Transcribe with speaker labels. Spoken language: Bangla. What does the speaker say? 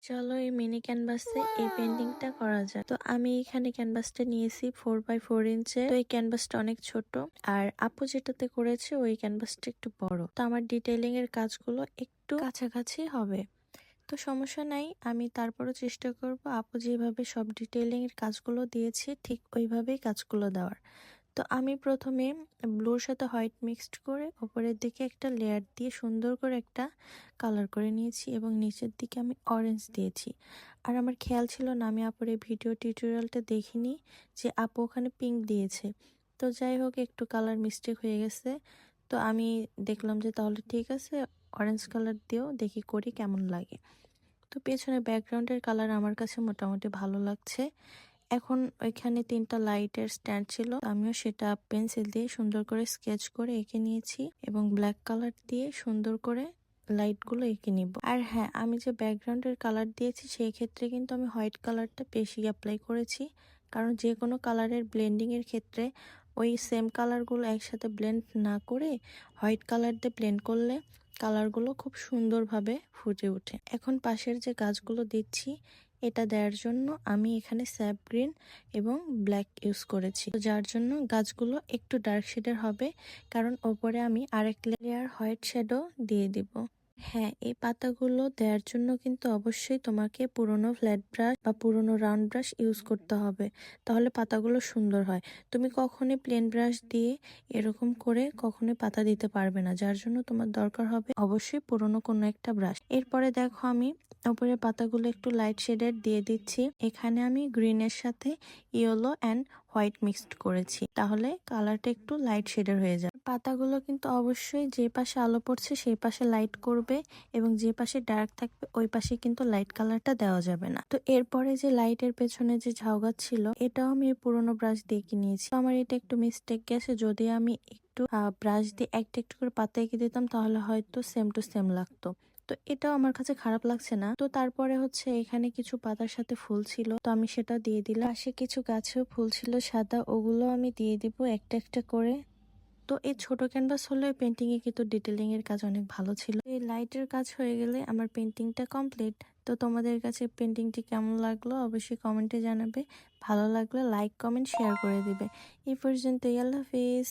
Speaker 1: চলো এই মিনি ক্যানভাসে এই পেন্টিংটা করা যায়। তো আমি এখানে ক্যানভাসটা নিয়েছি 4x4 ইঞ্চে। তো এই ক্যানভাসটা অনেক ছোট, আর আপু যেটাতে করেছে ওই ক্যানভাসটা একটু বড়। তো আমার ডিটেইলিং এর কাজগুলো একটু কাছাকাছি হবে। তো সমস্যা নাই, আমি তারপরও চেষ্টা করব আপু যেভাবে সব ডিটেইলিং এর কাজগুলো দিয়েছে ঠিক ওইভাবেই কাজগুলো দেওয়ার। তো আমি প্রথমে ব্লুর সাথে হোয়াইট মিক্সড করে উপরের দিকে একটা লেয়ার দিয়ে সুন্দর করে একটা কালার করে নিয়েছি এবং নিচের দিকে আমি অরেঞ্জ দিয়েছি। আর আমার খেয়াল ছিল না, আমি আপুর এই ভিডিও টিউটোরিয়ালটা দেখিনি যে আপু ওখানে পিঙ্ক দিয়েছে। তো যাই হোক, একটু কালার মিস্টেক হয়ে গেছে। তো আমি দেখলাম যে তাহলে ঠিক আছে, অরেঞ্জ কালার দিয়েও দেখি করি কেমন লাগে। তো পেছনে ব্যাকগ্রাউন্ডের কালার আমার কাছে মোটামুটি ভালো লাগছে। এখন ওইখানে 3টা লাইটের স্ট্যান্ড ছিল, আমিও সেটা পেন্সিল দিয়ে সুন্দর করে স্কেচ করে এঁকে নিয়েছি এবং ব্ল্যাক কালার দিয়ে সুন্দর করে লাইটগুলো এঁকে নিব। আর হ্যাঁ, আমি যে ব্যাকগ্রাউন্ডের কালার দিয়েছি সেই ক্ষেত্রে কিন্তু আমি হোয়াইট কালারটা বেশি অ্যাপ্লাই করেছি, কারণ যে কোনো কালারের ব্লেন্ডিং এর ক্ষেত্রে ওই সেম কালারগুলো একসাথে ব্লেন্ড না করে হোয়াইট কালার দিয়ে ব্লেন্ড করলে কালারগুলো খুব সুন্দরভাবে ফুটে ওঠে। এখন পাশের যে গাছগুলো দিচ্ছি, এটা দেওয়ার জন্য আমি এখানে স্যাপ গ্রিন এবং ব্ল্যাক ইউজ করেছি, যার জন্য গাছগুলো একটু ডার্ক শেডের হবে, কারণ ওপরে আমি আরেক লেয়ার হোয়াইট শ্যাডো দিয়ে দিব। হ্যাঁ, এই পাতাগুলো দেওয়ার জন্য কিন্তু অবশ্যই তোমাকে পুরনো ফ্ল্যাট ব্রাশ বা পুরনো রাউন্ড ব্রাশ ইউজ করতে হবে, তাহলে পাতাগুলো সুন্দর হয়। তুমি কখনোই প্লেন ব্রাশ দিয়ে এরকম করে কখনোই পাতা দিতে পারবে না, যার জন্য তোমার দরকার হবে অবশ্যই পুরনো কোনো একটা ব্রাশ। এরপরে দেখো আমি উপরে পাতাগুলো একটু লাইট শেডের দিয়ে দিচ্ছি। এখানে আমি গ্রিনের সাথে ইয়েলো অ্যান্ড হোয়াইট মিক্সড করেছি, তাহলে কালারটা একটু লাইট শেডের হয়ে যায়। পাতাগুলো কিন্তু অবশ্যই যে পাশে আলো পড়ছে সেই পাশে লাইট করবে, এবং যে পাশে ডার্ক থাকবে ওই পাশে কিন্তু লাইট কালারটা দেওয়া যাবে না। তো এরপরে যে লাইটের পেছনে যে ঝাউ গাছ ছিল, এটাও আমি পুরোনো ব্রাশ দিয়ে কিনেছি। আমার এটা একটু মিস্টেক গেছে, যদি আমি একটু ব্রাশ দিয়ে একটা একটু করে পাতা এঁকে দিতাম তাহলে হয়তো সেম টু সেম লাগতো। তো এটাও আমার কাছে খারাপ লাগছে না। তো তারপরে হচ্ছে এখানে কিছু পাতার সাথে ফুল ছিল, তো আমি সেটা দিয়ে দিলাম। পাশে কিছু গাছেও ফুল ছিল সাদা, ওগুলো আমি দিয়ে দিব একটা একটা করে। তো এই ছোট ক্যানভাস হলে পেন্টিং এ কিন্তু ডিটেলিং এর কাজ অনেক ভালো ছিল। এই লাইটের কাজ হয়ে গেলে আমার পেন্টিংটা কমপ্লিট। তো তোমাদের কাছে পেন্টিংটি কেমন লাগলো অবশ্যই কমেন্টে জানাবে। ভালো লাগলে লাইক কমেন্ট শেয়ার করে দিবে। এই পর্যন্ত, আল্লাহ হাফেজ।